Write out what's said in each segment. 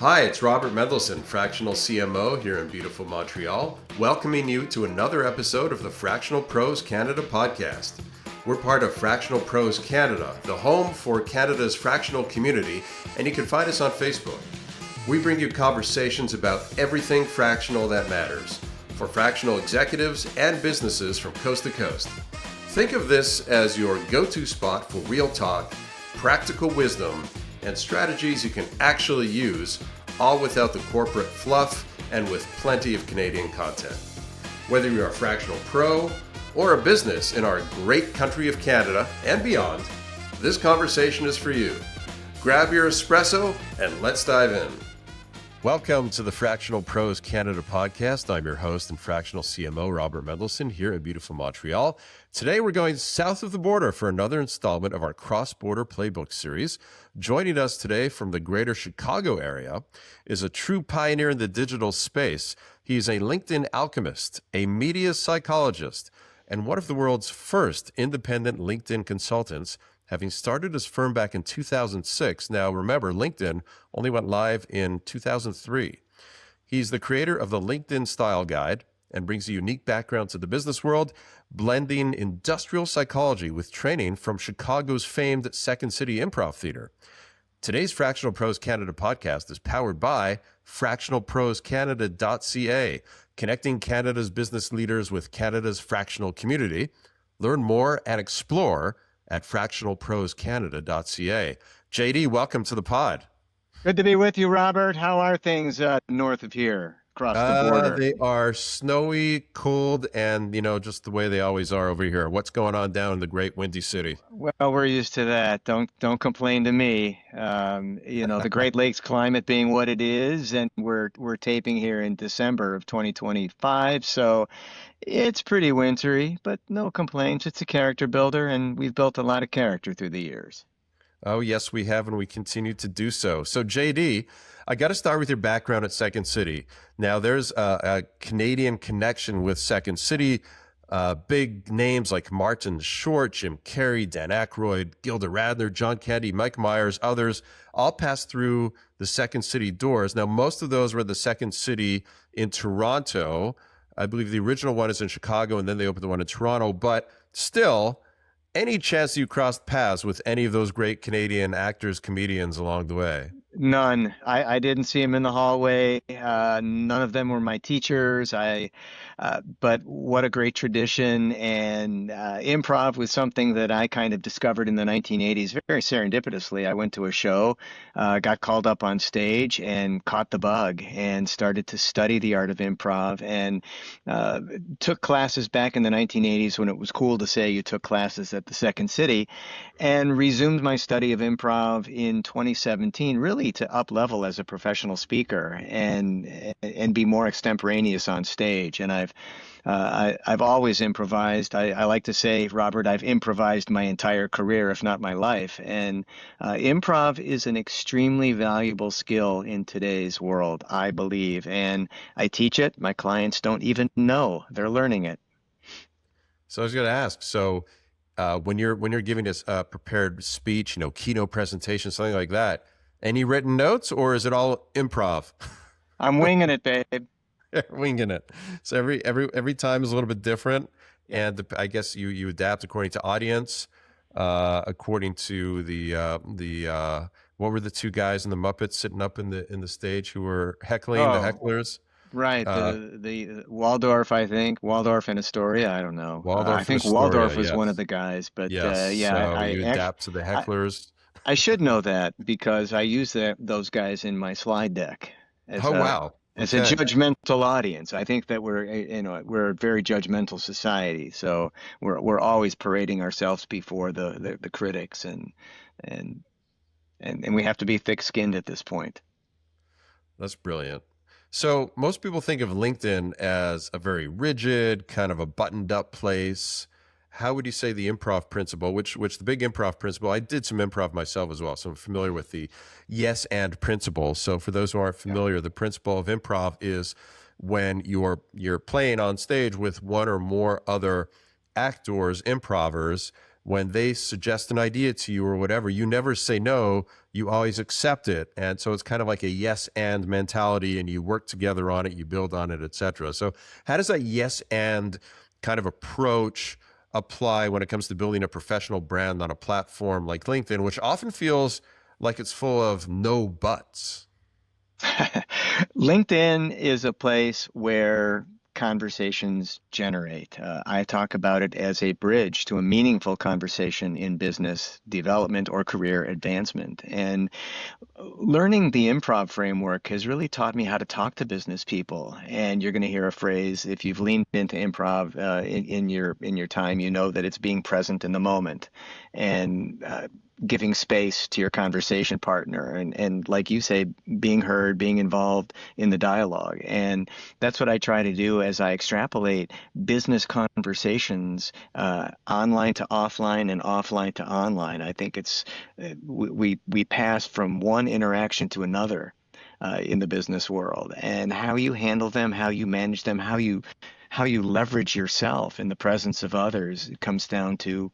Hi, it's Robert Mendelson, Fractional CMO here in beautiful Montreal, welcoming you to another episode of the Fractional Pros Canada podcast. We're part of Fractional Pros Canada, the home for Canada's fractional community, and you can find us on Facebook. We bring you conversations about everything fractional that matters for fractional executives and businesses from coast to coast. Think of this as your go-to spot for real talk, practical wisdom, and strategies you can actually use, all without the corporate fluff and with plenty of Canadian content. Whether you're a fractional pro or a business in our great country of Canada and beyond, this conversation is for you. Grab your espresso and let's dive in. Welcome to the Fractional Pros Canada podcast. I'm your host and Fractional CMO, Robert Mendelson, here in beautiful Montreal. Today, we're going south of the border for another installment of our cross-border playbook series. Joining us today from the greater Chicago area is a true pioneer in the digital space. He's a LinkedIn alchemist, a media psychologist, and one of the world's first independent LinkedIn consultants, having started his firm back in 2006. Now, remember, LinkedIn only went live in 2003. He's the creator of the LinkedIn Style Guide and brings a unique background to the business world, blending industrial psychology with training from Chicago's famed Second City Improv Theater. Today's Fractional Pros Canada podcast is powered by fractionalproscanada.ca, connecting Canada's business leaders with Canada's fractional community. Learn more and explore at fractionalproscanada.ca. JD, welcome to the pod. Good to be with you, Robert. How are things north of here, across the border? They are snowy, cold, and, just the way they always are over here. What's going on down in the great windy city? Well, we're used to that. Don't complain to me. The Great Lakes climate being what it is, and we're taping here in December of 2025, so it's pretty wintry, but no complaints. It's a character builder, and we've built a lot of character through the years. Oh, yes, we have, and we continue to do so. So, JD, I got to start with your background at Second City. Now, there's a Canadian connection with Second City. Big names like Martin Short, Jim Carrey, Dan Aykroyd, Gilda Radner, John Candy, Mike Myers, others, all passed through the Second City doors. Now, most of those were the Second City in Toronto. I believe the original one is in Chicago, and then they opened the one in Toronto. But still, any chance you crossed paths with any of those great Canadian actors, comedians along the way? None. I didn't see them in the hallway. None of them were my teachers. But what a great tradition. And improv was something that I kind of discovered in the 1980s, very serendipitously. I went to a show, got called up on stage and caught the bug and started to study the art of improv and took classes back in the 1980s when it was cool to say you took classes at the Second City, and resumed my study of improv in 2017, really to up level as a professional speaker and be more extemporaneous on stage. And I've always improvised. I like to say, Robert, I've improvised my entire career, if not my life. And improv is an extremely valuable skill in today's world, I believe. And I teach it. My clients don't even know they're learning it. So I was going to ask, when you're giving us a prepared speech, keynote presentation, something like that, any written notes, or is it all improv? I'm winging it, babe. Winging it. So every time is a little bit different, and I guess you adapt according to audience, according to the what were the two guys in the Muppets sitting up in the stage who were heckling the hecklers? Right, the Waldorf, I think Waldorf and Astoria. I don't know. Waldorf I think Astoria, Waldorf was yes. one of the guys, but yes. So you adapt to the hecklers. I should know that because I use those guys in my slide deck. Wow. As a judgmental audience. I think that we're a very judgmental society, so we're always parading ourselves before the critics, and we have to be thick-skinned at this point. That's brilliant. So most people think of LinkedIn as a very rigid, kind of a buttoned-up place. How would you say the improv principle, which the big improv principle, I did some improv myself as well, so I'm familiar with the yes and principle. So for those who aren't familiar, the principle of improv is when you're playing on stage with one or more other actors, improvers, when they suggest an idea to you or whatever, you never say no, you always accept it. And so it's kind of like a yes and mentality, and you work together on it, you build on it, etc. So how does that yes and kind of approach apply when it comes to building a professional brand on a platform like LinkedIn, which often feels like it's full of no buts? LinkedIn is a place where conversations generate. I talk about it as a bridge to a meaningful conversation in business development or career advancement. And learning the improv framework has really taught me how to talk to business people. And you're going to hear a phrase, if you've leaned into improv in your time, you know that it's being present in the moment and giving space to your conversation partner, and like you say, being heard, being involved in the dialogue. And that's what I try to do as I extrapolate business conversations online to offline and offline to online. I think it's we pass from one interaction to another in the business world, and how you handle them, how you manage them, how you leverage yourself in the presence of others, it comes down to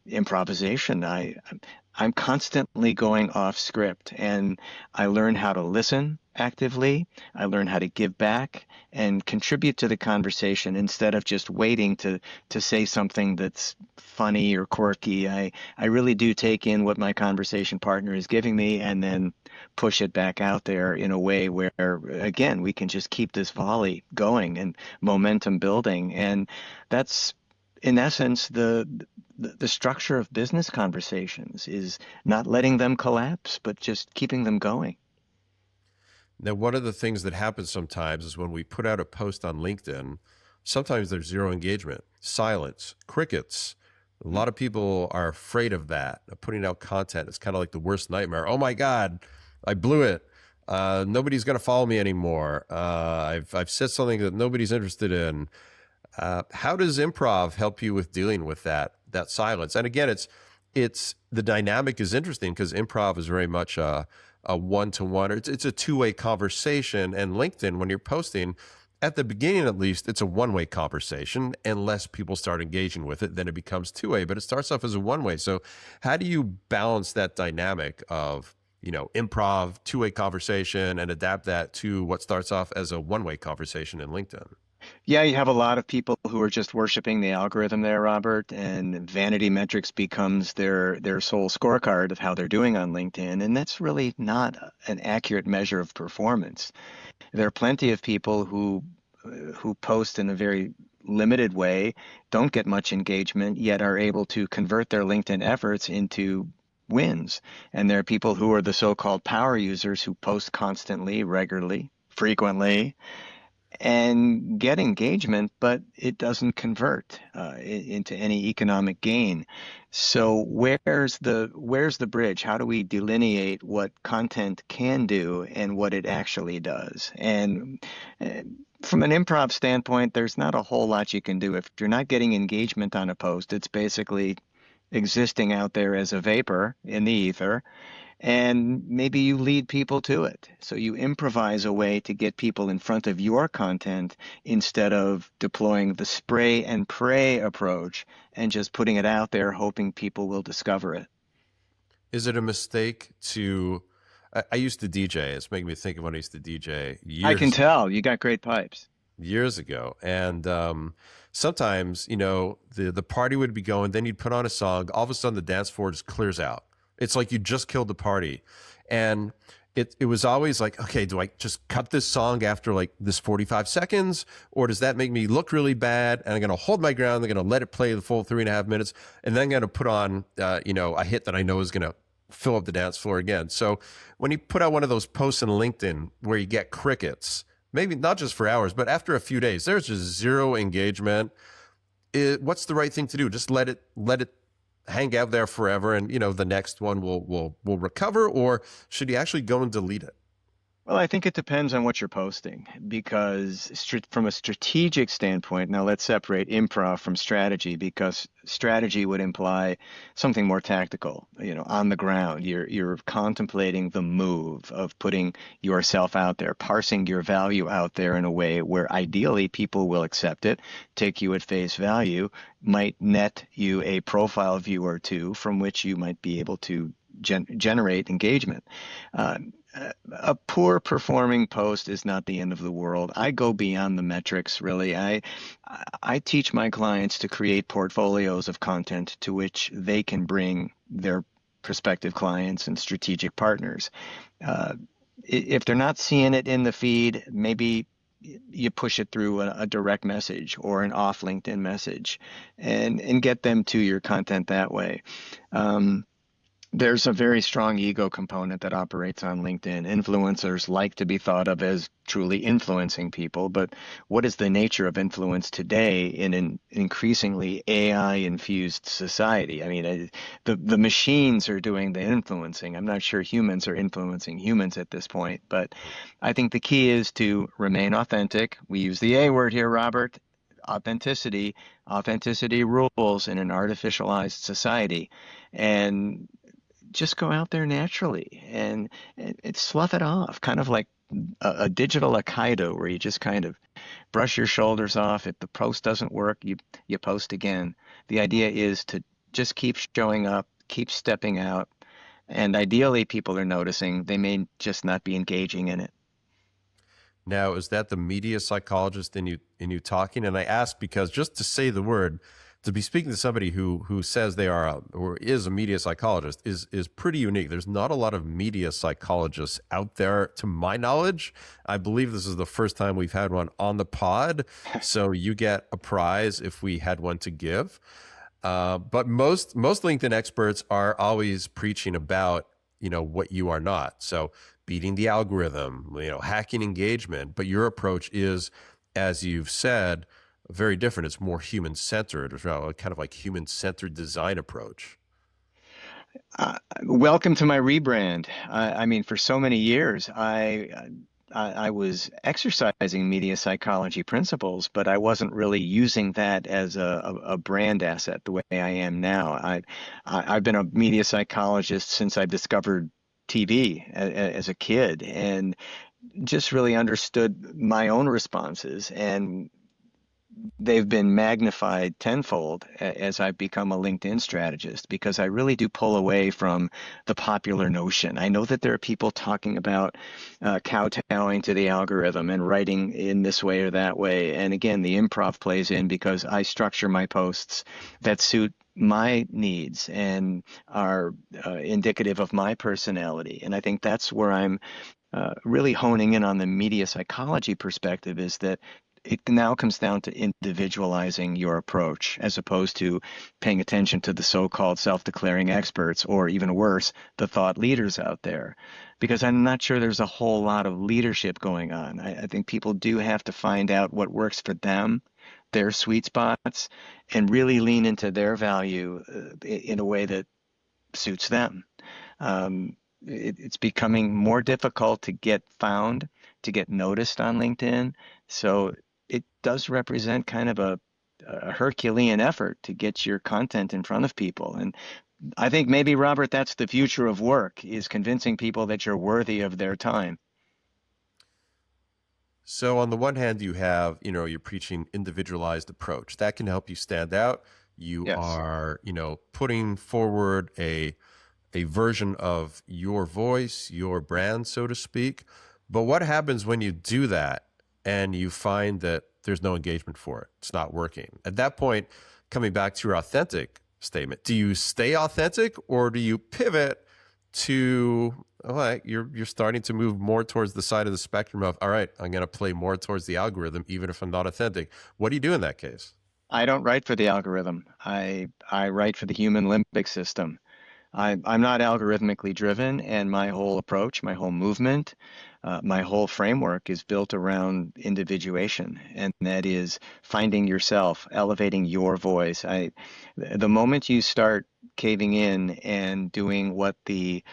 improvisation. I'm constantly going off script, and I learn how to listen actively. I learn how to give back and contribute to the conversation instead of just waiting to say something that's funny or quirky. I really do take in what my conversation partner is giving me and then push it back out there in a way where, again, we can just keep this volley going and momentum building. And that's, in essence, the structure of business conversations, is not letting them collapse, but just keeping them going. Now, one of the things that happens sometimes is when we put out a post on LinkedIn, sometimes there's zero engagement, silence, crickets. A lot of people are afraid of that, of putting out content. It's kind of like the worst nightmare. Oh my God, I blew it. Nobody's going to follow me anymore. I've said something that nobody's interested in. How does improv help you with dealing with that silence? And again, it's the dynamic is interesting because improv is very much a one-to-one. It's a two-way conversation. And LinkedIn, when you're posting, at the beginning at least, it's a one-way conversation. Unless people start engaging with it, then it becomes two-way. But it starts off as a one-way. So how do you balance that dynamic of improv, two-way conversation, and adapt that to what starts off as a one-way conversation in LinkedIn? Yeah, you have a lot of people who are just worshiping the algorithm there, Robert, and vanity metrics becomes their sole scorecard of how they're doing on LinkedIn, and that's really not an accurate measure of performance. There are plenty of people who post in a very limited way, don't get much engagement, yet are able to convert their LinkedIn efforts into wins. And there are people who are the so-called power users who post constantly, regularly, frequently, and get engagement, but it doesn't convert into any economic gain. So where's the bridge? How do we delineate what content can do and what it actually does? And from an improv standpoint, there's not a whole lot you can do. If you're not getting engagement on a post, it's basically existing out there as a vapor in the ether. And maybe you lead people to it. So you improvise a way to get people in front of your content instead of deploying the spray and pray approach and just putting it out there, hoping people will discover it. Is it a mistake to, I used to DJ. It's making me think of when I used to DJ I can tell you got great pipes. Years ago. And sometimes, the party would be going, then you'd put on a song, all of a sudden the dance floor just clears out. It's like you just killed the party. And it was always like, okay, do I just cut this song after like this 45 seconds? Or does that make me look really bad? And I'm going to hold my ground. They're going to let it play the full 3.5 minutes. And then I'm going to put on, a hit that I know is going to fill up the dance floor again. So when you put out one of those posts in LinkedIn where you get crickets, maybe not just for hours, but after a few days, there's just zero engagement. What's the right thing to do? Just let it hang out there forever, and the next one will recover, or should you actually go and delete it? Well, I think it depends on what you're posting because from a strategic standpoint, now let's separate improv from strategy because strategy would imply something more tactical, on the ground. You're contemplating the move of putting yourself out there, parsing your value out there in a way where ideally people will accept it, take you at face value, might net you a profile view or two from which you might be able to generate engagement. Uh, a poor performing post is not the end of the world. I go beyond the metrics, really. I teach my clients to create portfolios of content to which they can bring their prospective clients and strategic partners. Uh, if they're not seeing it in the feed, maybe you push it through a direct message or an off LinkedIn message and get them to your content that way. Um, there's a very strong ego component that operates on LinkedIn. Influencers like to be thought of as truly influencing people, but what is the nature of influence today in an increasingly AI-infused society? I mean, the machines are doing the influencing. I'm not sure humans are influencing humans at this point, but I think the key is to remain authentic. We use the A word here, Robert. Authenticity. Authenticity rules in an artificialized society. And just go out there naturally and slough it off, kind of like a digital Aikido where you just kind of brush your shoulders off. If the post doesn't work, you post again. The idea is to just keep showing up, keep stepping out, and ideally people are noticing. They may just not be engaging in it. Now, is that the media psychologist in you talking? And I ask because just to say the word, to be speaking to somebody who says they are or is a media psychologist is pretty unique. There's not a lot of media psychologists out there, to my knowledge. I believe this is the first time we've had one on the pod, so you get a prize if we had one to give. But most LinkedIn experts are always preaching about what you are not. So beating the algorithm, hacking engagement. But your approach is, as you've said, very different. It's more human centered, kind of like human centered design approach. Welcome to my rebrand. I mean, for so many years, I was exercising media psychology principles, but I wasn't really using that as a brand asset the way I am now. I've been a media psychologist since I discovered TV as a kid and just really understood my own responses, and they've been magnified tenfold as I've become a LinkedIn strategist because I really do pull away from the popular notion. I know that there are people talking about kowtowing to the algorithm and writing in this way or that way. And again, the improv plays in because I structure my posts that suit my needs and are indicative of my personality. And I think that's where I'm really honing in on the media psychology perspective, is that it now comes down to individualizing your approach as opposed to paying attention to the so-called self-declaring experts, or even worse, the thought leaders out there. Because I'm not sure there's a whole lot of leadership going on. I think people do have to find out what works for them, their sweet spots, and really lean into their value in a way that suits them. It's becoming more difficult to get found, to get noticed on LinkedIn. So it does represent kind of a Herculean effort to get your content in front of people. And I think maybe, Robert, that's the future of work, is convincing people that you're worthy of their time. So on the one hand, you have, you're preaching individualized approach. That can help you stand out. You Yes. are, putting forward a version of your voice, your brand, so to speak. But what happens when you do that and you find that there's no engagement for it? It's not working. At that point, coming back to your authentic statement, do you stay authentic or do you pivot to, all right, you're starting to move more towards the side of the spectrum of, all right, I'm going to play more towards the algorithm, even if I'm not authentic. What do you do in that case? I don't write for the algorithm. I write for the human limbic system. I'm not algorithmically driven, and my whole approach, my whole movement, my whole framework is built around individuation, and that is finding yourself, elevating your voice. The moment you start caving in and doing what the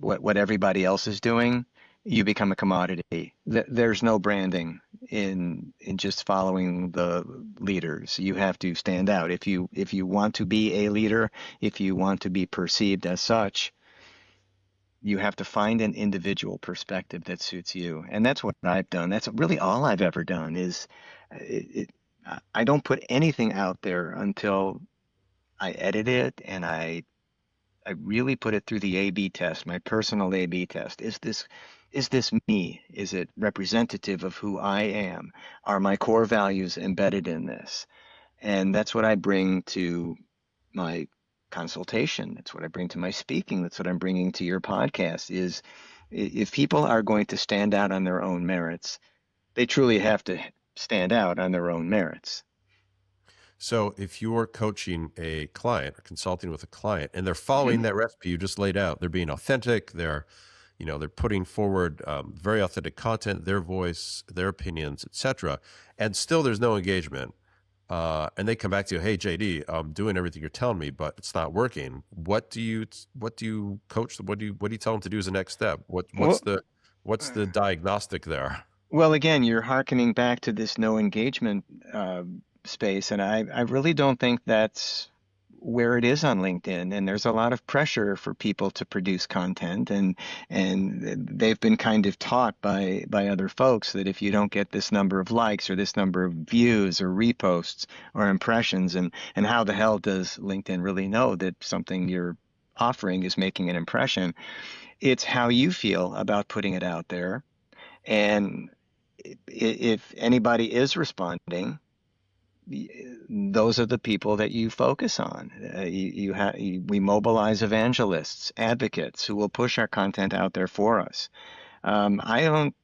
what everybody else is doing, you become a commodity. There's no branding in just following the leaders. You have to stand out. If you want to be a leader, if you want to be perceived as such, you have to find an individual perspective that suits you. And that's what I've done. That's really all I've ever done is I don't put anything out there until I edit it and I really put it through the A/B test, my personal A/B test. Is this me? Is it representative of who I am? Are my core values embedded in this? And that's what I bring to my consultation. That's what I bring to my speaking. That's what I'm bringing to your podcast is if people are going to stand out on their own merits, they truly have to stand out on their own merits. So if you're coaching a client or consulting with a client and they're following that recipe you just laid out, they're being authentic, they're putting forward very authentic content, their voice, their opinions, etc., and still there's no engagement, and they come back to you, hey JD, I'm doing everything you're telling me, but it's not working. What do you coach? What do you tell them to do as a next step? What's Well, the diagnostic there? well, again, you're hearkening back to this no engagement space, and I really don't think that's where it is on LinkedIn. And there's a lot of pressure for people to produce content, and they've been kind of taught by other folks that if you don't get this number of likes or this number of views or reposts or impressions, and how the hell does LinkedIn really know that something you're offering is making an impression? It's how you feel about putting it out there. And if anybody is responding, those are the people that you focus on. We mobilize evangelists, advocates who will push our content out there for us. I don't.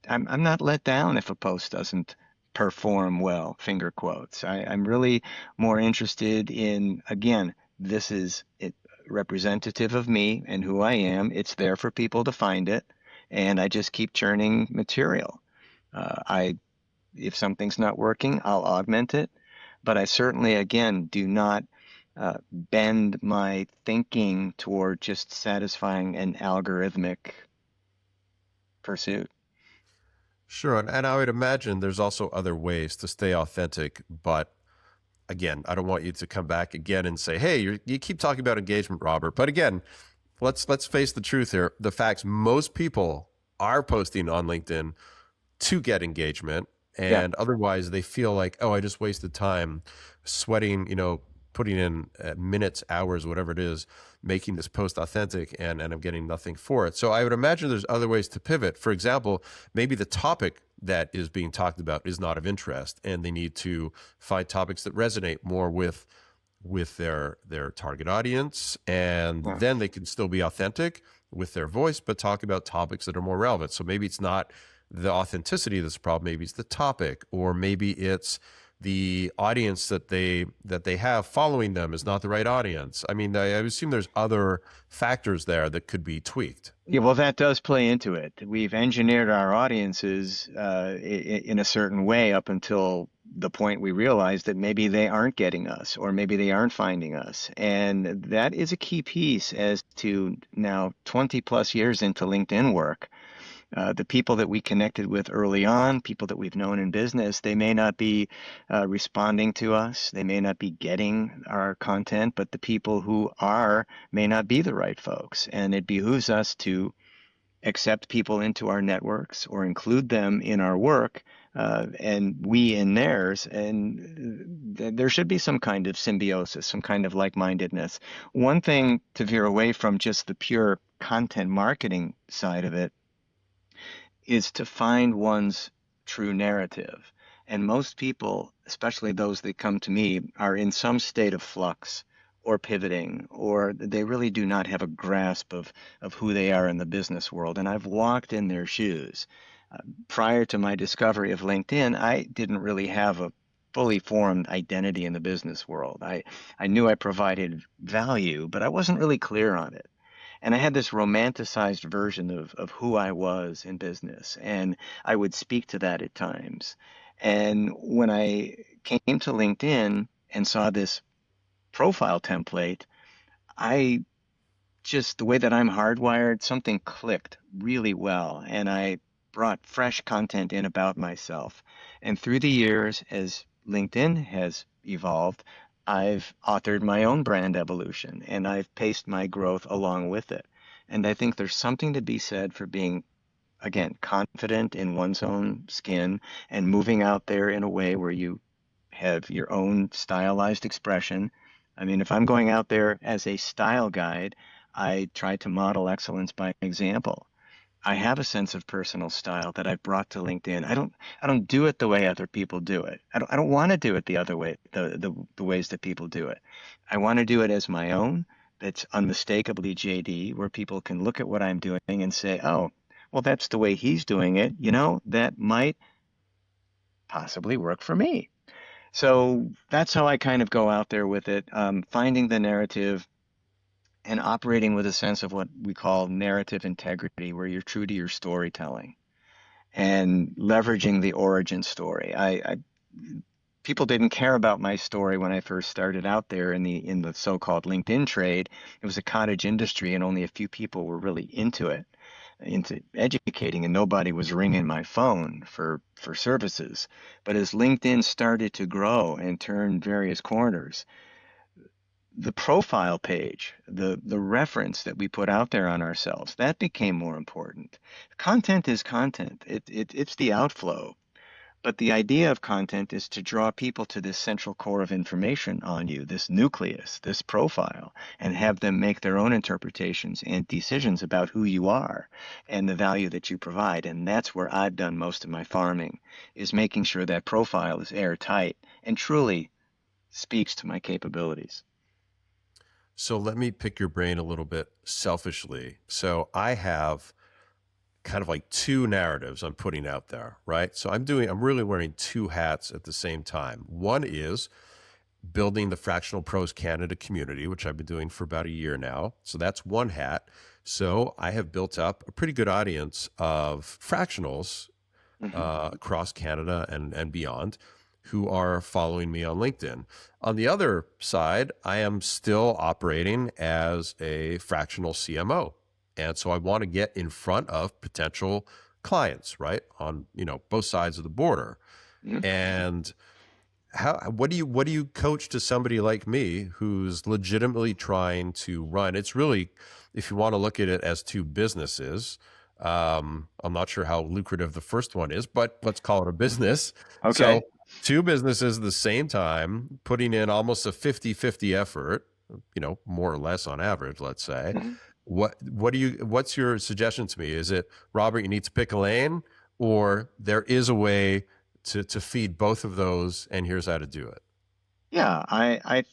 I'm not let down if a post doesn't perform well. Finger quotes. I'm really more interested in, again, this is it representative of me and who I am. It's there for people to find it, and I just keep churning material. I If something's not working, I'll augment it. But I certainly, again, do not bend my thinking toward just satisfying an algorithmic pursuit. Sure, and I would imagine there's also other ways to stay authentic, but again, I don't want you to come back again and say, "Hey, you keep talking about engagement, Robert." But again, let's face the truth here. The facts: most people are posting on LinkedIn to get engagement, Yeah. and otherwise they feel like, "Oh, I just wasted time sweating, putting in minutes, hours, whatever it is, making this post authentic, and I'm getting nothing for it." So I would imagine there's other ways to pivot. For example, maybe the topic that is being talked about is not of interest, and they need to find topics that resonate more with their target audience, and Yeah. then they can still be authentic with their voice, but talk about topics that are more relevant. So maybe it's not the authenticity that's the problem. Maybe it's the topic, or maybe it's the audience that they have following them is not the right audience. I mean, I assume there's other factors there that could be tweaked. Yeah, well, that does play into it. We've engineered our audiences in a certain way up until the point we realize that maybe they aren't getting us or maybe they aren't finding us. And that is a key piece as to now 20 plus years into LinkedIn work. The people that we connected with early on, people that we've known in business, they may not be responding to us. They may not be getting our content, but the people who are may not be the right folks. And it behooves us to accept people into our networks or include them in our work, and we in theirs. And there should be some kind of symbiosis, some kind of like-mindedness. One thing to veer away from just the pure content marketing side of it is to find one's true narrative. And most people, especially those that come to me, are in some state of flux or pivoting, or they really do not have a grasp of who they are in the business world. And I've walked in their shoes. Prior to my discovery of LinkedIn, I didn't really have a fully formed identity in the business world. I knew I provided value, but I wasn't really clear on it. And I had this romanticized version of who I was in business, and I would speak to that at times. And when I came to LinkedIn and saw this profile template, I just the way that I'm hardwired, something clicked really well, and I brought fresh content in about myself. And through the years, as LinkedIn has evolved, I've authored my own brand evolution and I've paced my growth along with it. And I think there's something to be said for being, again, confident in one's own skin and moving out there in a way where you have your own stylized expression. I mean, if I'm going out there as a style guide, I try to model excellence by example. I have a sense of personal style that I've brought to LinkedIn. I don't do it the way other people do it. I don't want to do it the other way, the ways that people do it. I want to do it as my own. That's unmistakably JD, where people can look at what I'm doing and say, "Oh, well, that's the way he's doing it. That might possibly work for me." So that's how I kind of go out there with it, finding the narrative and operating with a sense of what we call narrative integrity, where you're true to your storytelling and leveraging the origin story. People didn't care about my story when I first started out there in the so-called LinkedIn trade. It was a cottage industry, and only a few people were really into educating, and nobody was ringing my phone for services. But as LinkedIn started to grow and turn various corners, the profile page, the reference that we put out there on ourselves, that became more important. Content is content. It's the outflow. But the idea of content is to draw people to this central core of information on you, this nucleus, this profile, and have them make their own interpretations and decisions about who you are and the value that you provide. And that's where I've done most of my farming, is making sure that profile is airtight and truly speaks to my capabilities. So let me pick your brain a little bit selfishly. So I have kind of like two narratives I'm putting out there, right? So I'm really wearing two hats at the same time. One is building the Fractional Pros Canada community, which I've been doing for about a year now. So that's one hat. So I have built up a pretty good audience of fractionals Mhm. across Canada and beyond who are following me on LinkedIn. On the other side, I am still operating as a fractional CMO. And so I want to get in front of potential clients, right? On, both sides of the border. Mhm. And what do you coach to somebody like me who's legitimately trying to run? It's really, if you want to look at it as two businesses, I'm not sure how lucrative the first one is, but let's call it a business. So Okay. two businesses at the same time, putting in almost a 50-50 effort, more or less on average, let's say. Mhm. What's your suggestion to me? Is it, Robert, you need to pick a lane, or there is a way to feed both of those, and here's how to do it? Yeah, and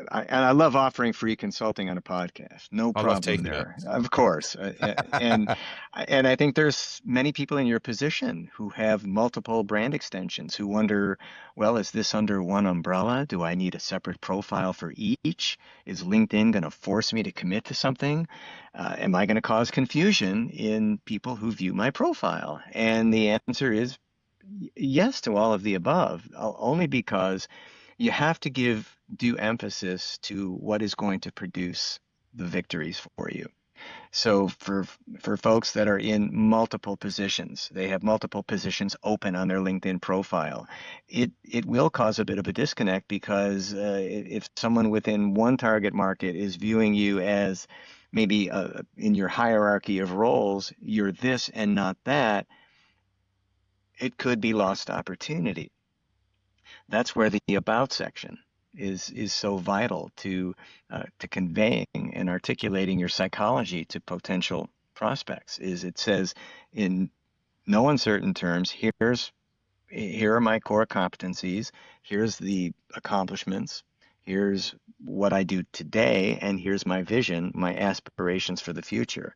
I love offering free consulting on a podcast. No I love problem taking it. there, of course. And I think there's many people in your position who have multiple brand extensions who wonder, well, is this under one umbrella? Do I need a separate profile for each? Is LinkedIn going to force me to commit to something? Am I going to cause confusion in people who view my profile? And the answer is yes to all of the above, only because you have to give due emphasis to what is going to produce the victories for you. So for folks that are in multiple positions, they have multiple positions open on their LinkedIn profile. It will cause a bit of a disconnect because if someone within one target market is viewing you as maybe in your hierarchy of roles, you're this and not that, it could be lost opportunity. That's where the about section is so vital to conveying and articulating your psychology to potential prospects. Is it says in no uncertain terms, here are my core competencies, here's the accomplishments, here's what I do today, and here's my vision, my aspirations for the future.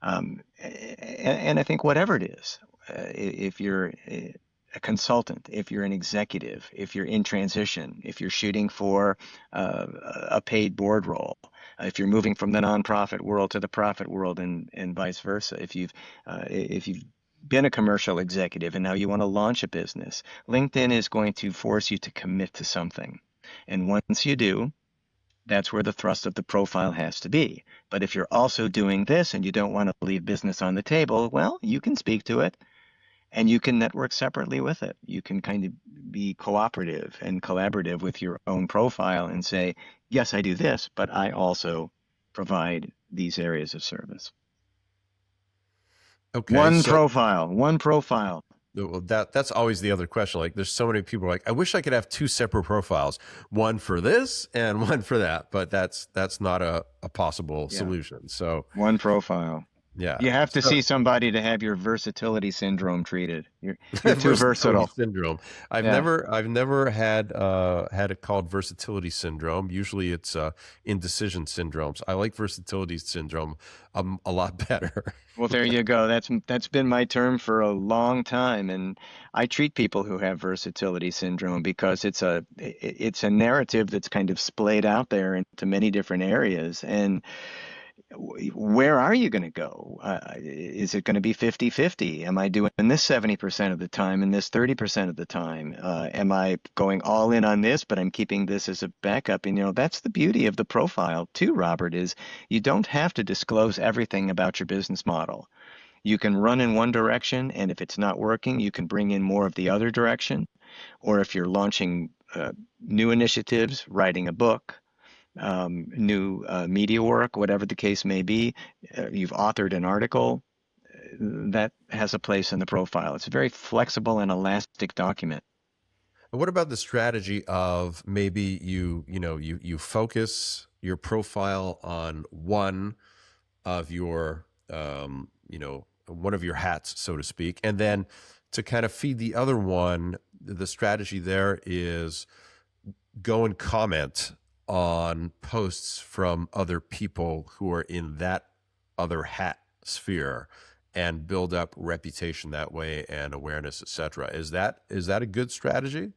And I think whatever it is, if you're a consultant, if you're an executive, if you're in transition, if you're shooting for a paid board role, if you're moving from the nonprofit world to the profit world, and vice versa, if you've been a commercial executive and now you want to launch a business, LinkedIn is going to force you to commit to something. And once you do, That's where the thrust of the profile has to be. But if you're also doing this and you don't want to leave business on the table, well, you can speak to it and you can network separately with it. You can kind of be cooperative and collaborative with your own profile and say, yes, I do this, but I also provide these areas of service. Okay, One so profile, one profile. well, that's always the other question. Like, there's so many people like, I wish I could have two separate profiles, one for this and one for that, but that's not a possible Yeah, solution. So one profile. yeah, You have to so see somebody to have your versatility syndrome treated. You're too versatility versatile. syndrome. I've never had it called versatility syndrome. Usually it's indecision syndromes. I like versatility syndrome a lot better. Well, there you go. That's been my term for a long time, and I treat people who have versatility syndrome because it's a narrative that's kind of splayed out there into many different areas. And where are you going to go? Is it going to be 50-50? Am I doing this 70% of the time and this 30% of the time? Am I going all in on this, but I'm keeping this as a backup? And that's the beauty of the profile too, Robert, is you don't have to disclose everything about your business model. You can run in one direction, and if it's not working, you can bring in more of the other direction. Or if you're launching new initiatives, writing a book, new media work, whatever the case may be. You've authored an article that has a place in the profile. It's a very flexible and elastic document. And what about the strategy of maybe you focus your profile on of your one of your hats, so to speak, and then to kind of feed the other one, the strategy there is go and comment on posts from other people who are in that other hat sphere and build up reputation that way and awareness, etc. Is that a good strategy?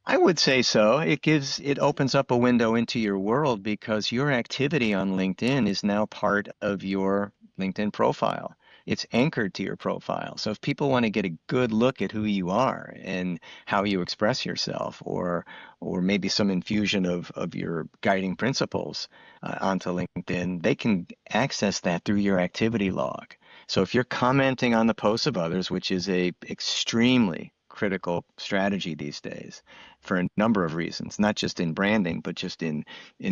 I would say so. It opens up a window into your world because your activity on LinkedIn is now part of your LinkedIn profile. It's anchored to your profile. So if people want to get a good look at who you are and how you express yourself, or maybe some infusion of your guiding principles onto LinkedIn, they can access that through your activity log. So if you're commenting on the posts of others, which is a extremely critical strategy these days for a number of reasons, not just in branding, but just in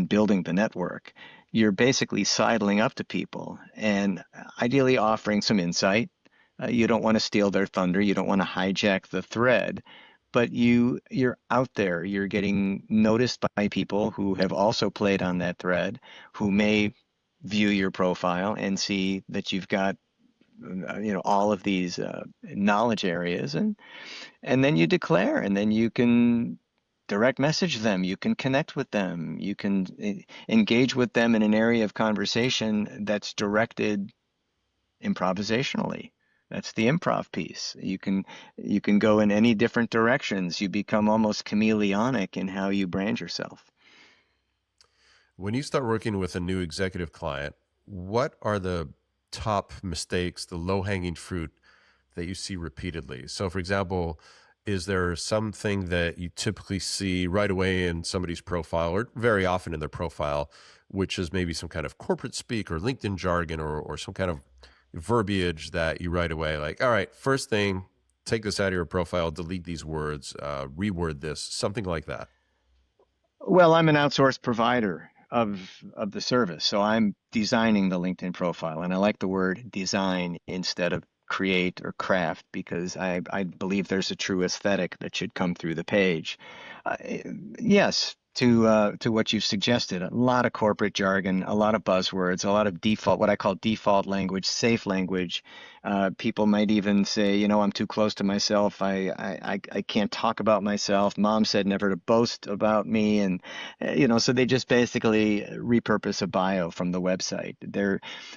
building the network. You're basically sidling up to people and ideally offering some insight. You don't want to steal their thunder. You don't want to hijack the thread, but you're out there. You're getting noticed by people who have also played on that thread, who may view your profile and see that you've got all of these knowledge areas, and then you declare, and then you can direct message them, you can connect with them, you can engage with them in an area of conversation that's directed improvisationally. That's the improv piece. You can go in any different directions. You become almost chameleonic in how you brand yourself. When you start working with a new executive client, what are the top mistakes, the low-hanging fruit that you see repeatedly? So, for example, is there something that you typically see right away in somebody's profile, or very often in their profile, which is maybe some kind of corporate speak or LinkedIn jargon, or some kind of verbiage that you right away like, all right, first thing, take this out of your profile, delete these words, reword this, something like that? Well, I'm an outsourced provider of the service, so I'm designing the LinkedIn profile, and I like the word design instead of create or craft because I believe there's a true aesthetic that should come through the page. Uh, yes, to what you've suggested, a lot of corporate jargon, a lot of buzzwords, a lot of default, what I call default language, safe language. People might even say, I'm too close to myself. I can't talk about myself. Mom said never to boast about me, and so they just basically repurpose a bio from the website.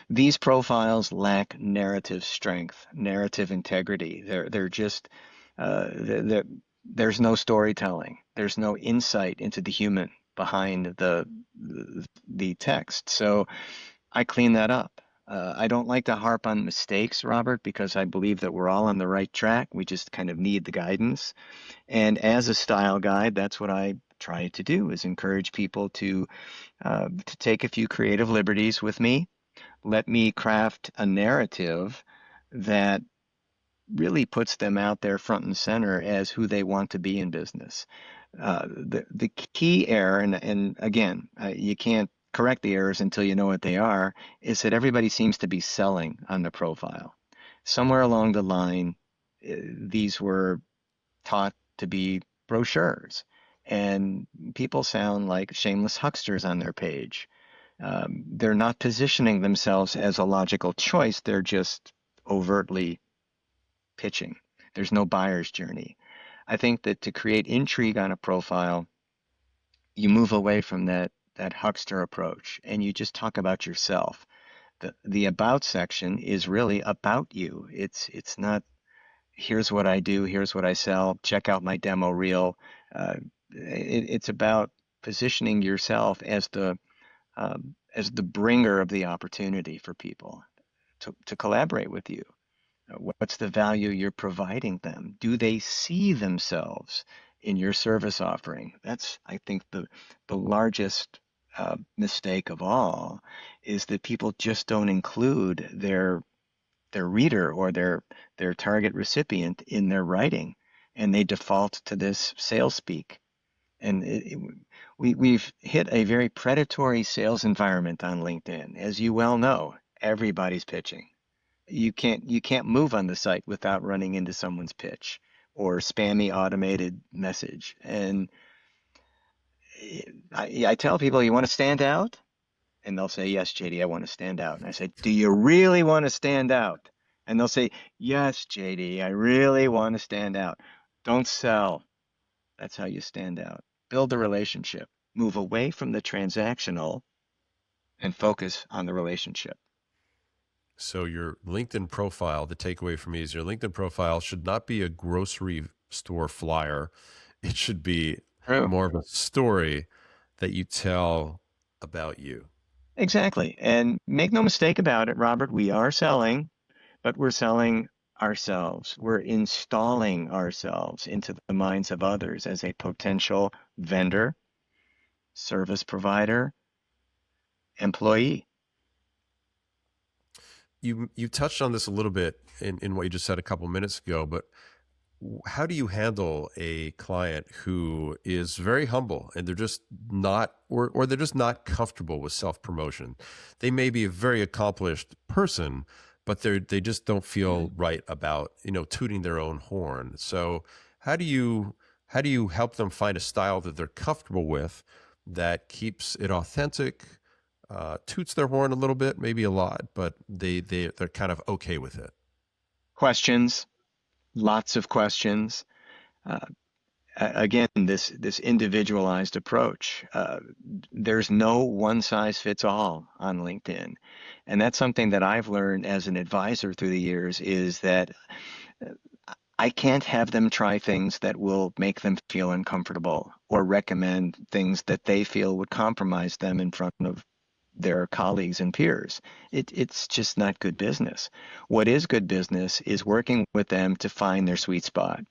These profiles lack narrative strength, narrative integrity. They're just they're, there's no storytelling. There's no insight into the human behind the text. So I clean that up. I don't like to harp on mistakes, Robert, because I believe that we're all on the right track. We just kind of need the guidance. And as a style guide, that's what I try to do is encourage people to take a few creative liberties with me. Let me craft a narrative that really puts them out there front and center as who they want to be in business. The key error, and again, you can't correct the errors until you know what they are, is that everybody seems to be selling on the profile. Somewhere along the line, these were taught to be brochures, and people sound like shameless hucksters on their page. They're not positioning themselves as a logical choice, they're just overtly pitching. There's no buyer's journey. I think that to create intrigue on a profile, you move away from that huckster approach and you just talk about yourself. The about section is really about you. It's not here's what I do, here's what I sell, check out my demo reel. It's about positioning yourself as the bringer of the opportunity for people to collaborate with you. What's the value you're providing them? Do they see themselves in your service offering? That's, I think, the largest mistake of all is that people just don't include their reader or their target recipient in their writing, and they default to this sales speak. And we've hit a very predatory sales environment on LinkedIn. As you well know, everybody's pitching. You can't move on the site without running into someone's pitch or spammy automated message. And I tell people, you want to stand out? And they'll say, yes, JD, I want to stand out. And I say, do you really want to stand out? And they'll say, yes, JD, I really want to stand out. Don't sell. That's how you stand out. Build a relationship. Move away from the transactional and focus on the relationship. So your LinkedIn profile, the takeaway for me is your LinkedIn profile should not be a grocery store flyer. It should be True. more of a story that you tell about you. Exactly. And make no mistake about it, Robert, we are selling, but we're selling ourselves. We're installing ourselves into the minds of others as a potential vendor, service provider, employee. You touched on this a little bit in what you just said a couple minutes ago, but how do you handle a client who is very humble and they're just not, or they're just not comfortable with self-promotion? They may be a very accomplished person, but they just don't feel right about, tooting their own horn. So how do you help them find a style that they're comfortable with that keeps it authentic, toots their horn a little bit, maybe a lot, but they're kind of okay with it? Questions, lots of questions. Uh, Again, this individualized approach. There's no one size fits all on LinkedIn, and that's something that I've learned as an advisor through the years is that I can't have them try things that will make them feel uncomfortable or recommend things that they feel would compromise them in front of their colleagues and peers. It's just not good business. What is good business is working with them to find their sweet spot.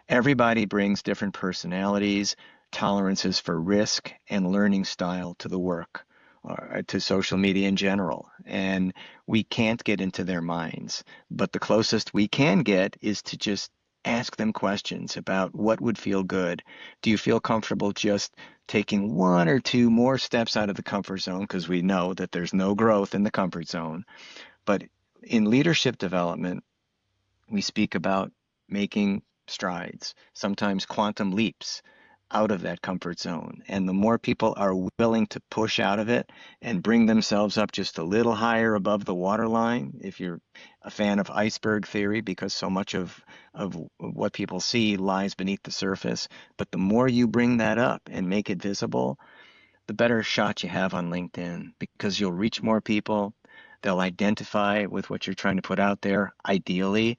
Everybody brings different personalities, tolerances for risk, and learning style to the work, or to social media in general. And we can't get into their minds. But the closest we can get is to just ask them questions about what would feel good. Do you feel comfortable just taking one or two more steps out of the comfort zone? Because we know that there's no growth in the comfort zone. But in leadership development, we speak about making strides, sometimes quantum leaps out of that comfort zone. And the more people are willing to push out of it and bring themselves up just a little higher above the waterline, if you're a fan of iceberg theory, because so much of what people see lies beneath the surface, but the more you bring that up and make it visible, the better shot you have on LinkedIn because you'll reach more people. They'll identify with what you're trying to put out there, ideally,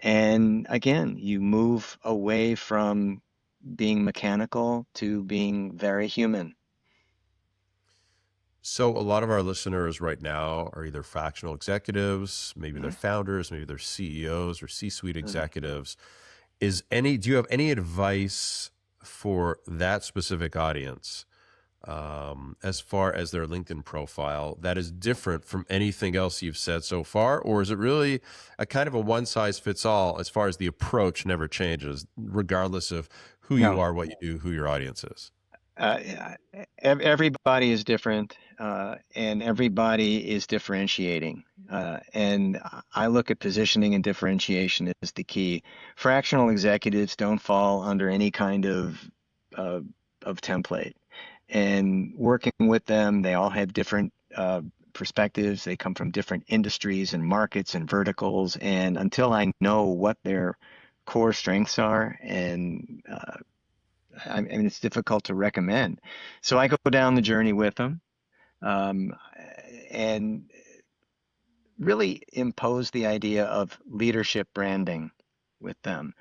and again, you move away from being mechanical to being very human. So a lot of our listeners right now are either fractional executives, maybe they're founders, maybe they're CEOs or C-suite executives. Do you have any advice for that specific audience as far as their LinkedIn profile that is different from anything else you've said so far? Or is it really a kind of a one size fits all as far as the approach never changes, regardless of who you No. are, what you do, who your audience is? Yeah, everybody is different, and everybody is differentiating. And I look at positioning and differentiation as the key. Fractional executives don't fall under any kind uh, of template. And working with them, they all have different perspectives. They come from different industries and markets and verticals. And until I know what their core strengths are and I mean, it's difficult to recommend. So I go down the journey with them um, and really impose the idea of leadership branding with them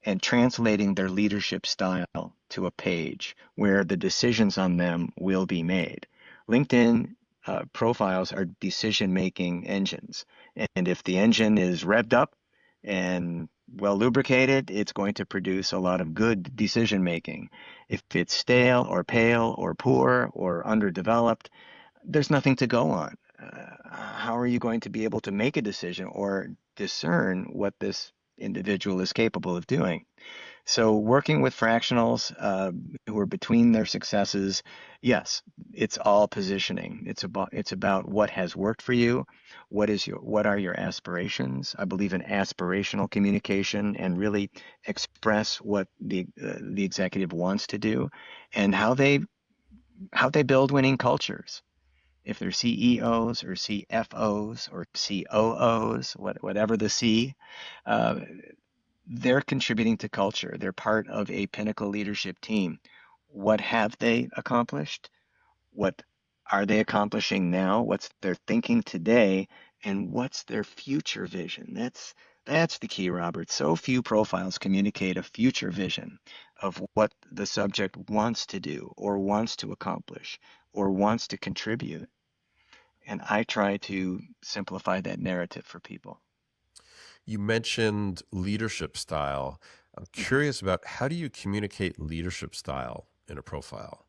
and translating their leadership style to a page where the decisions on them will be made. LinkedIn profiles are decision-making engines. And if the engine is revved up and well lubricated, it's going to produce a lot of good decision making. If it's stale or pale or poor or underdeveloped, there's nothing to go on. How are you going to be able to make a decision or discern what this individual is capable of doing? So working with fractionals who are between their successes, yes, it's all positioning. It's about what has worked for you, what are your aspirations. I believe in aspirational communication and really express what the executive wants to do and how they build winning cultures. If they're CEOs or CFOs or COOs, whatever the C, uh, they're contributing to culture. They're part of a pinnacle leadership team. What have they accomplished? What are they accomplishing now? What's their thinking today? And what's their future vision? That's the key, Robert. So few profiles communicate a future vision of what the subject wants to do or wants to accomplish or wants to contribute. And I try to simplify that narrative for people. You mentioned leadership style. I'm curious about how do you communicate leadership style in a profile?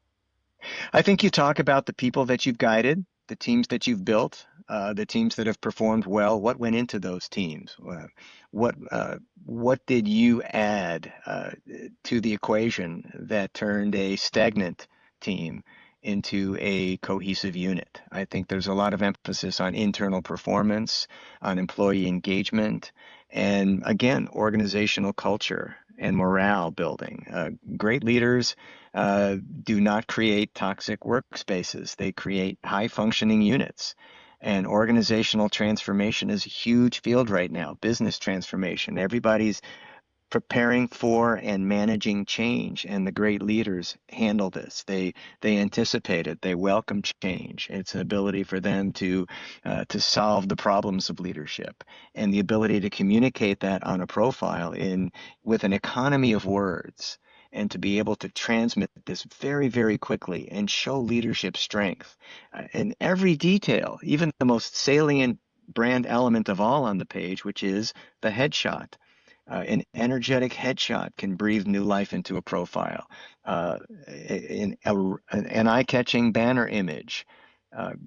I think you talk about the people that you've guided, the teams that you've built, the teams that have performed well. What went into those teams? What did you add to the equation that turned a stagnant team into a cohesive unit? I think there's a lot of emphasis on internal performance, on employee engagement, and again, organizational culture and morale building. Great leaders do not create toxic workspaces. They create high functioning units. And organizational transformation is a huge field right now, business transformation. Everybody's preparing for and managing change, and the great leaders handle this. They anticipate it. They welcome change. It's an ability for them to solve the problems of leadership, and the ability to communicate that on a profile in with an economy of words, and to be able to transmit this very, very quickly and show leadership strength in every detail, even the most salient brand element of all on the page, which is the headshot. An energetic headshot can breathe new life into a profile. An eye-catching banner image,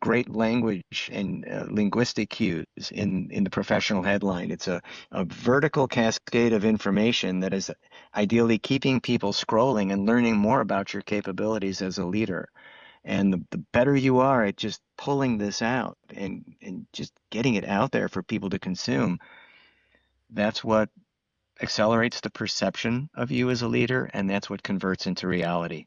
great language and linguistic cues in the professional headline. It's a vertical cascade of information that is ideally keeping people scrolling and learning more about your capabilities as a leader. And the better you are at just pulling this out and just getting it out there for people to consume, that's what accelerates the perception of you as a leader, and that's what converts into reality.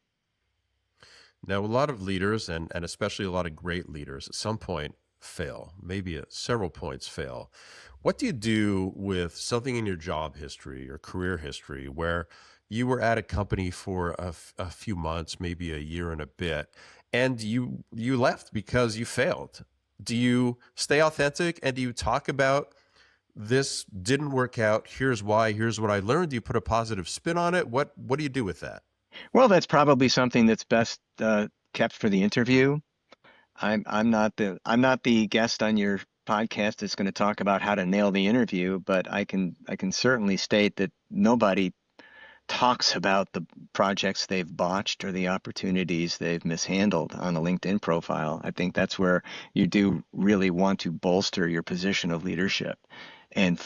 Now, a lot of leaders, and especially a lot of great leaders, at some point fail, maybe at several points fail. What do you do with something in your job history or career history where you were at a company for a few months, maybe a year and a bit, and you left because you failed? Do you stay authentic and do you talk about this didn't work out? Here's why. Here's what I learned. Do you put a positive spin on it? What do you do with that? Well, that's probably something that's best kept for the interview. I'm not the guest on your podcast that's going to talk about how to nail the interview, but I can certainly state that nobody talks about the projects they've botched or the opportunities they've mishandled on a LinkedIn profile. I think that's where you do really want to bolster your position of leadership and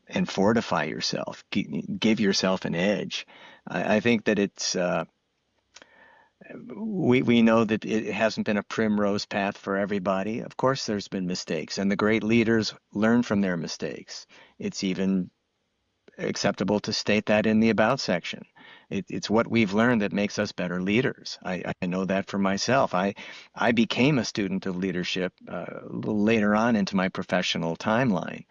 and fortify yourself, give yourself an edge. I think that we know that it hasn't been a primrose path for everybody. Of course, there's been mistakes, and the great leaders learn from their mistakes. It's even acceptable to state that in the about section. It's what we've learned that makes us better leaders. I know that for myself. I became a student of leadership a little later on into my professional timeline.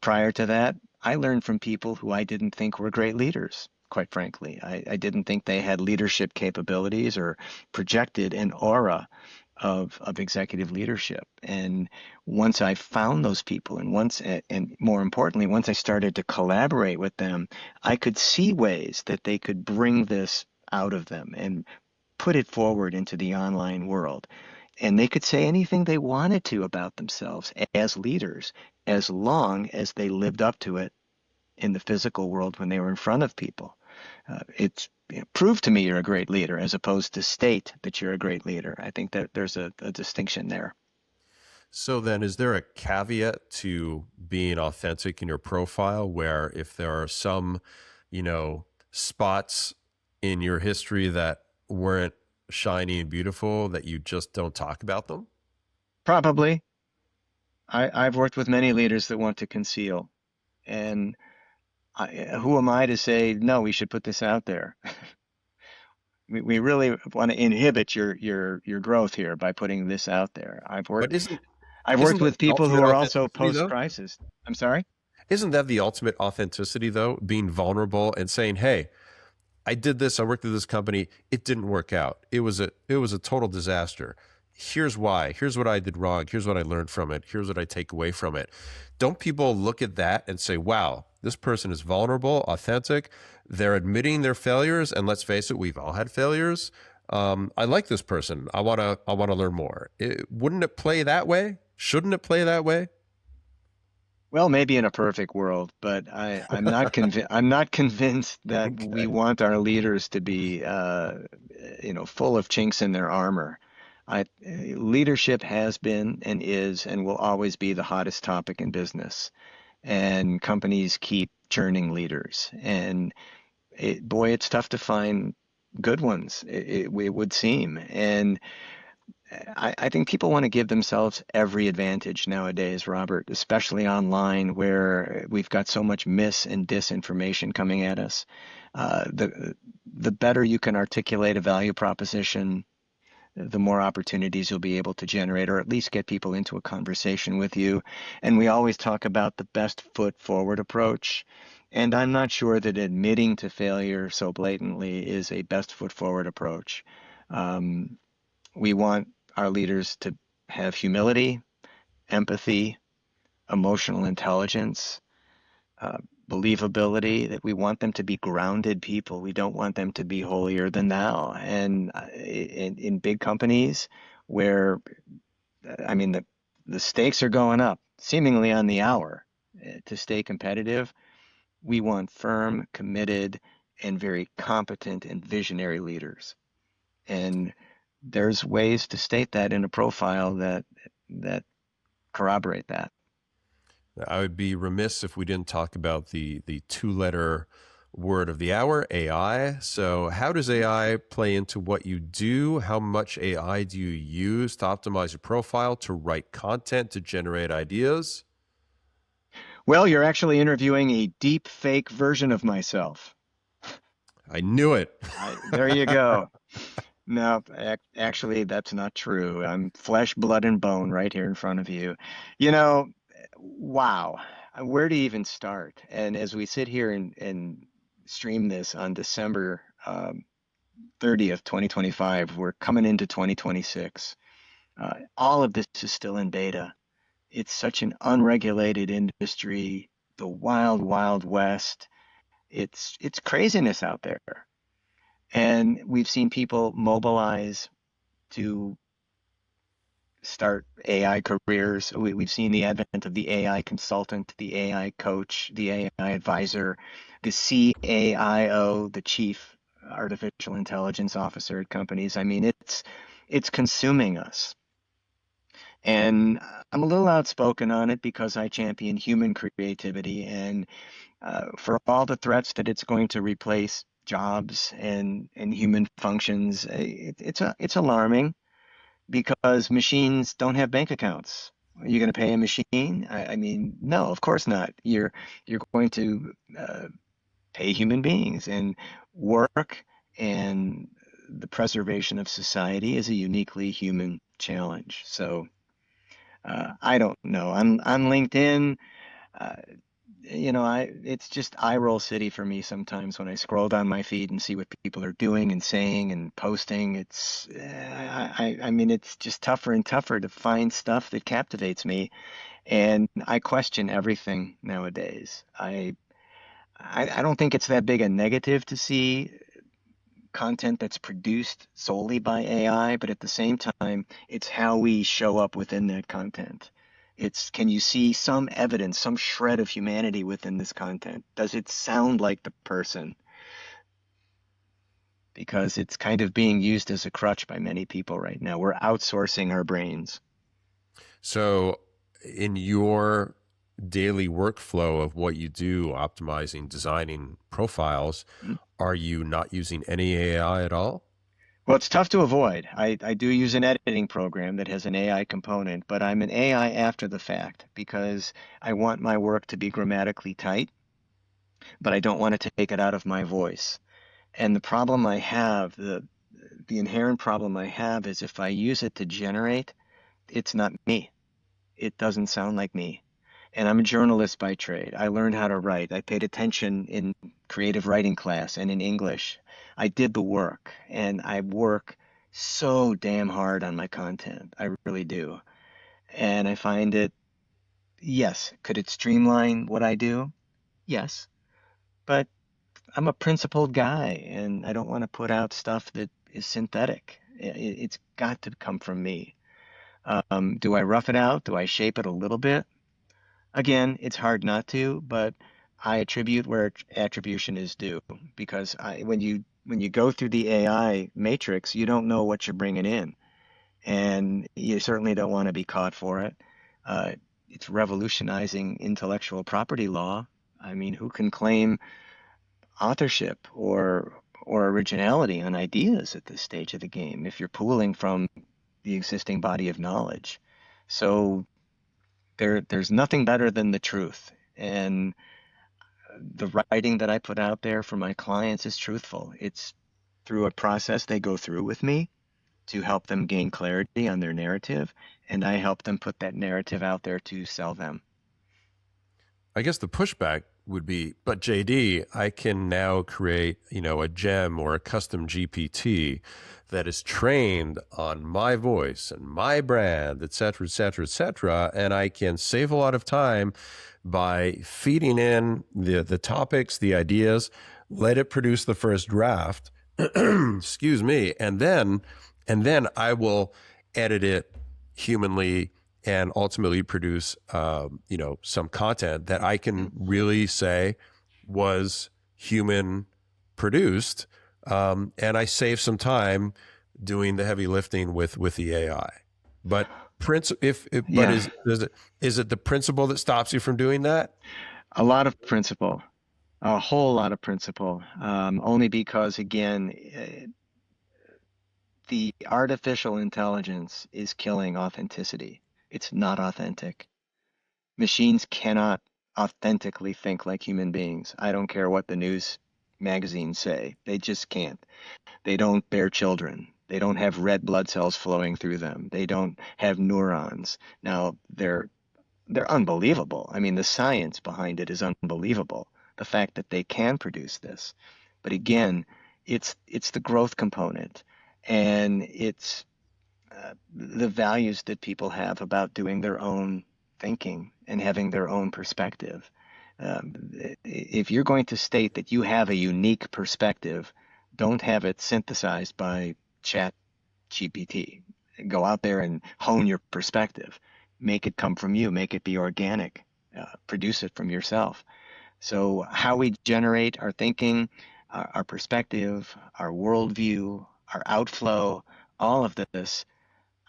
Prior to that, I learned from people who I didn't think were great leaders. Quite frankly, I didn't think they had leadership capabilities or projected an aura of executive leadership. And once I found those people, and more importantly, once I started to collaborate with them, I could see ways that they could bring this out of them and put it forward into the online world. And they could say anything they wanted to about themselves as leaders, as long as they lived up to it in the physical world when they were in front of people. It's prove to me you're a great leader as opposed to state that you're a great leader. I think that there's a distinction there. So then, is there a caveat to being authentic in your profile where if there are some, spots in your history that weren't shiny and beautiful, that you just don't talk about them? Probably. I've worked with many leaders that want to conceal. And who am I to say, no, we should put this out there? We really want to inhibit your growth here by putting this out there. But I've isn't worked that with the people who ultimate are also authenticity though? post-crisis. I'm sorry? Isn't that the ultimate authenticity though? Being vulnerable and saying, "Hey, I did this. I worked at this company. It didn't work out. It was a total disaster. Here's why. Here's what I did wrong. Here's what I learned from it. Here's what I take away from it." Don't people look at that and say, "Wow, this person is vulnerable, authentic. They're admitting their failures, and let's face it, we've all had failures. I like this person. I want to learn more." Wouldn't it play that way? Shouldn't it play that way? Well, maybe in a perfect world, but I'm not convinced that we Okay. want our leaders to be, full of chinks in their armor. Leadership has been and is and will always be the hottest topic in business, and companies keep churning leaders. And boy, it's tough to find good ones. It would seem, and I think people want to give themselves every advantage nowadays, Robert, especially online where we've got so much mis and disinformation coming at us. The better you can articulate a value proposition, the more opportunities you'll be able to generate or at least get people into a conversation with you. And we always talk about the best foot forward approach. And I'm not sure that admitting to failure so blatantly is a best foot forward approach. Um, we want our leaders to have humility, empathy, emotional intelligence, uh, believability, that we want them to be grounded people. We don't want them to be holier than thou. And in big companies where, I mean, the stakes are going up seemingly on the hour to stay competitive, we want firm, committed, and very competent and visionary leaders. And there's ways to state that in a profile that corroborate that. I would be remiss if we didn't talk about the two-letter word of the hour, AI. So, how does AI play into what you do? How much AI do you use to optimize your profile, to write content, to generate ideas? Well, you're actually interviewing a deep fake version of myself. I knew it. There you go. No, actually, that's not true. I'm flesh, blood, and bone right here in front of you. You know, wow. Where to even start? And as we sit here and stream this on December 30th, 2025, we're coming into 2026. All of this is still in beta. It's such an unregulated industry, the wild, wild west. It's craziness out there. And we've seen people mobilize to start AI careers. We've seen the advent of the AI consultant, the AI coach, the AI advisor, the CAIO, the Chief Artificial Intelligence Officer at companies. I mean, it's consuming us. And I'm a little outspoken on it because I champion human creativity, and for all the threats that it's going to replace jobs and human functions, it's alarming because machines don't have bank accounts. Are you going to pay a machine? I mean, no, of course not. You're going to pay human beings, and work and the preservation of society is a uniquely human challenge. So I don't know. On LinkedIn, uh, it's just eye roll city for me sometimes when I scroll down my feed and see what people are doing and saying and posting. I mean, it's just tougher and tougher to find stuff that captivates me, and I question everything nowadays. I don't think it's that big a negative to see content that's produced solely by AI, but at the same time, it's how we show up within that content. It's, can you see some evidence, some shred of humanity within this content? Does it sound like the person? Because it's kind of being used as a crutch by many people right now. We're outsourcing our brains. So, in your daily workflow of what you do, optimizing, designing profiles, Mm. are you not using any AI at all? Well, it's tough to avoid. I do use an editing program that has an AI component, but I'm an AI after the fact because I want my work to be grammatically tight, but I don't want to take it out of my voice. And the problem I have, the inherent problem I have is if I use it to generate, it's not me. It doesn't sound like me. And I'm a journalist by trade. I learned how to write. I paid attention in creative writing class and in English. I did the work, and I work so damn hard on my content. I really do. And I find it, yes, could it streamline what I do? Yes. But I'm a principled guy, and I don't want to put out stuff that is synthetic. It's got to come from me. Do I rough it out? Do I shape it a little bit? Again, it's hard not to, but I attribute where attribution is due because when you go through the AI matrix, you don't know what you're bringing in, and you certainly don't want to be caught for it. Uh, it's revolutionizing intellectual property law. I mean, who can claim authorship or originality on ideas at this stage of the game if you're pooling from the existing body of knowledge? So there's nothing better than the truth. And the writing that I put out there for my clients is truthful. It's through a process they go through with me to help them gain clarity on their narrative, and I help them put that narrative out there to sell them. I guess the pushback would be, but JD, I can now create, a gem or a custom GPT that is trained on my voice and my brand, et cetera, et cetera, et cetera. And I can save a lot of time by feeding in the topics, the ideas, let it produce the first draft, excuse me, and then I will edit it humanly and ultimately produce, some content that I can really say was human produced, and I save some time doing the heavy lifting with the AI. But Yeah, is it the principle that stops you from doing that? a lot of principle, a whole lot of principle, only because, again, the artificial intelligence is killing authenticity. It's not authentic. Machines cannot authentically think like human beings. I don't care what the news magazines say. They just can't. They don't bear children. They don't have red blood cells flowing through them. They don't have neurons. Now, they're unbelievable. I mean, the science behind it is unbelievable. The fact that they can produce this. But again, it's the growth component, and it's the values that people have about doing their own thinking and having their own perspective. If you're going to state that you have a unique perspective, don't have it synthesized by Chat GPT. Go out there and hone your perspective. Make it come from you. Make it be organic. Produce it from yourself. So how we generate our thinking, our perspective, our worldview, our outflow, all of this,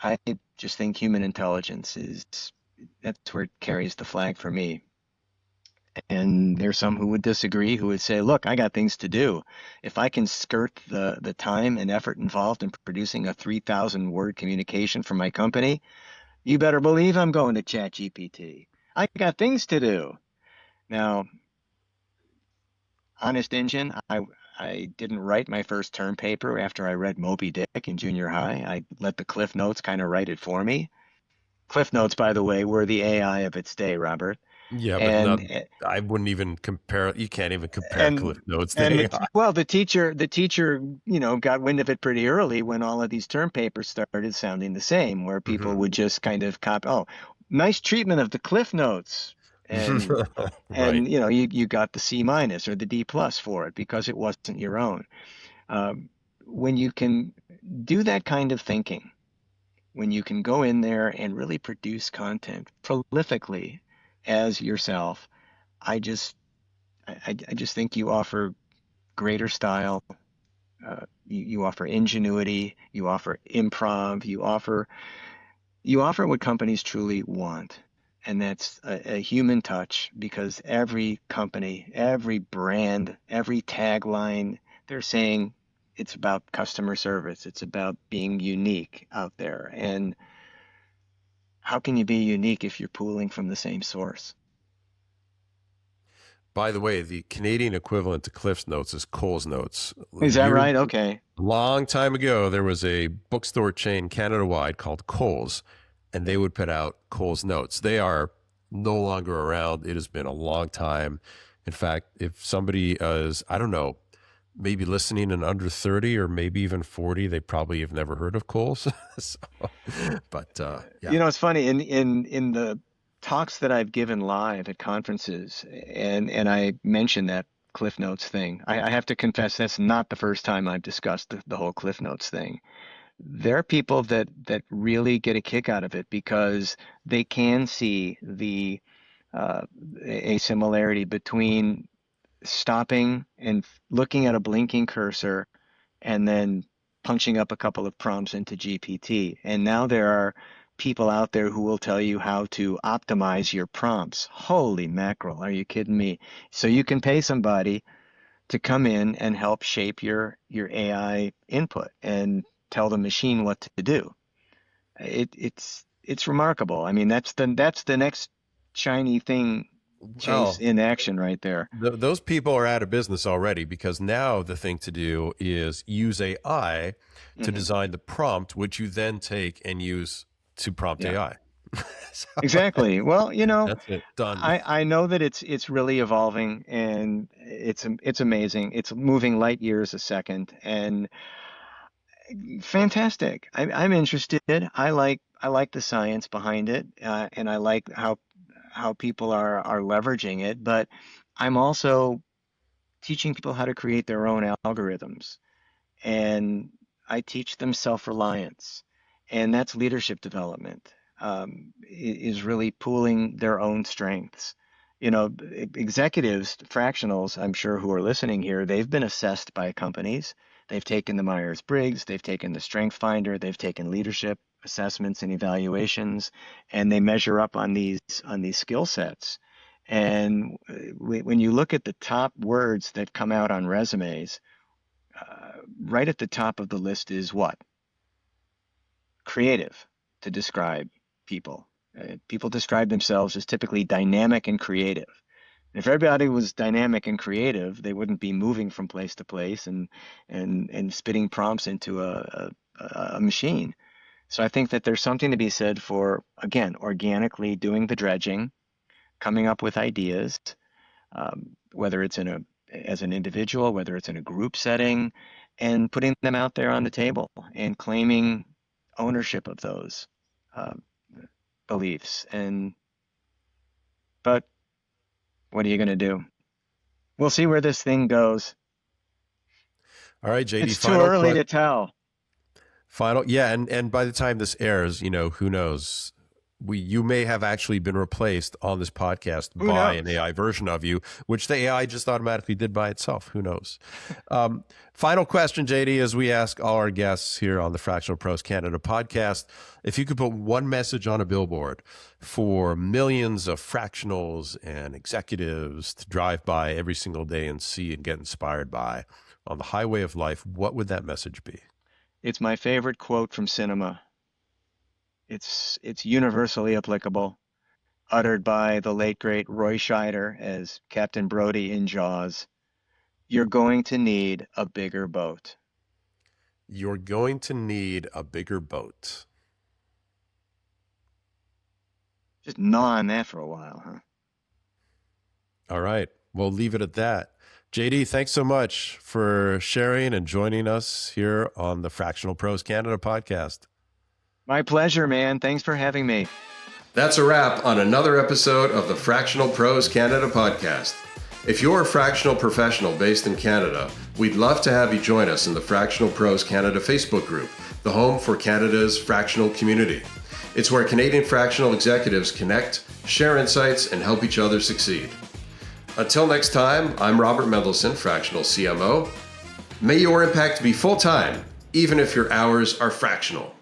I just think human intelligence that's where it carries the flag for me. And there's some who would disagree, who would say, look, I got things to do. If I can skirt the time and effort involved in producing a 3,000 word communication for my company, you better believe I'm going to ChatGPT. I got things to do. Now, honest engine, I didn't write my first term paper after I read Moby Dick in junior high. I let the Cliff Notes kind of write it for me. Cliff Notes, by the way, were the AI of its day, Robert. Yeah, but no, And I wouldn't even compare. You can't even compare Cliff and Notes to and AI. the teacher got wind of it pretty early when all of these term papers started sounding the same, where people Mhm. would just kind of copy, oh, nice treatment of the Cliff Notes, and Right. you got the C minus or the D plus for it because it wasn't your own. Um, when you can do that kind of thinking, when you can go in there and really produce content prolifically as yourself, I just I just think you offer greater style. You offer ingenuity. You offer improv. You offer what companies truly want, and that's a human touch. Because every company, every brand, every tagline, they're saying it's about customer service. It's about being unique out there. And how can you be unique if you're pooling from the same source? By the way, the Canadian equivalent to Cliff's Notes is Cole's Notes. Is that right? Okay. Long time ago, there was a bookstore chain Canada-wide called Cole's, and they would put out Cole's Notes. They are no longer around. It has been a long time. In fact, if somebody is, I don't know, maybe listening and under 30 or maybe even 40, they probably have never heard of Cole's. So, but yeah. It's funny in the talks that I've given live at conferences, and I mentioned that Cliff Notes thing. I have to confess that's not the first time I've discussed the whole Cliff Notes thing. There are people that really get a kick out of it because they can see uh, a similarity between stopping and looking at a blinking cursor and then punching up a couple of prompts into GPT. And now there are people out there who will tell you how to optimize your prompts. Holy mackerel, are you kidding me? So you can pay somebody to come in and help shape your AI input and tell the machine what to do. It's remarkable. I mean, that's the next shiny thing chase Well, in action right there. those people are out of business already because now the thing to do is use AI to Hmm. design the prompt, which you then take and use to prompt Yeah. AI. So Exactly. Well, that's it. Done. I know that it's really evolving and it's amazing. It's moving light years a second and fantastic. I'm interested. I like the science behind it, and I like how people are leveraging it. But I'm also teaching people how to create their own algorithms, and I teach them self-reliance, and that's leadership development. Is really pooling their own strengths. Executives, fractionals, I'm sure who are listening here, they've been assessed by companies. They've taken the Myers-Briggs, they've taken the Strength Finder, they've taken leadership assessments and evaluations, and they measure up on these skill sets. And when you look at the top words that come out on resumes, right at the top of the list is what? Creative, to describe people. People describe themselves as typically dynamic and creative. If everybody was dynamic and creative, they wouldn't be moving from place to place and spitting prompts into a machine. So I think that there's something to be said for, again, organically doing the dredging, coming up with ideas, whether it's as an individual, whether it's in a group setting, and putting them out there on the table and claiming ownership of those uh, beliefs. But what are you going to do? We'll see where this thing goes. All right, JD, It's too early to tell. Final, yeah, and by the time this airs, who knows? You may have actually been replaced on this podcast Who by knows? an AI version of you, which the AI just automatically did by itself. Who knows? Final question, JD, as we ask all our guests here on the Fractional Pros Canada podcast, if you could put one message on a billboard for millions of fractionals and executives to drive by every single day and see and get inspired by on the highway of life, what would that message be? It's my favorite quote from cinema. It's universally applicable, uttered by the late great Roy Scheider as Captain Brody in Jaws. You're going to need a bigger boat. You're going to need a bigger boat. Just gnaw on that for a while, huh? All right. We'll leave it at that. JD, thanks so much for sharing and joining us here on the Fractional Pros Canada podcast. My pleasure, man. Thanks for having me. That's a wrap on another episode of the Fractional Pros Canada podcast. If you're a fractional professional based in Canada, we'd love to have you join us in the Fractional Pros Canada Facebook group, the home for Canada's fractional community. It's where Canadian fractional executives connect, share insights, and help each other succeed. Until next time, I'm Robert Mendelson, Fractional CMO. May your impact be full-time, even if your hours are fractional.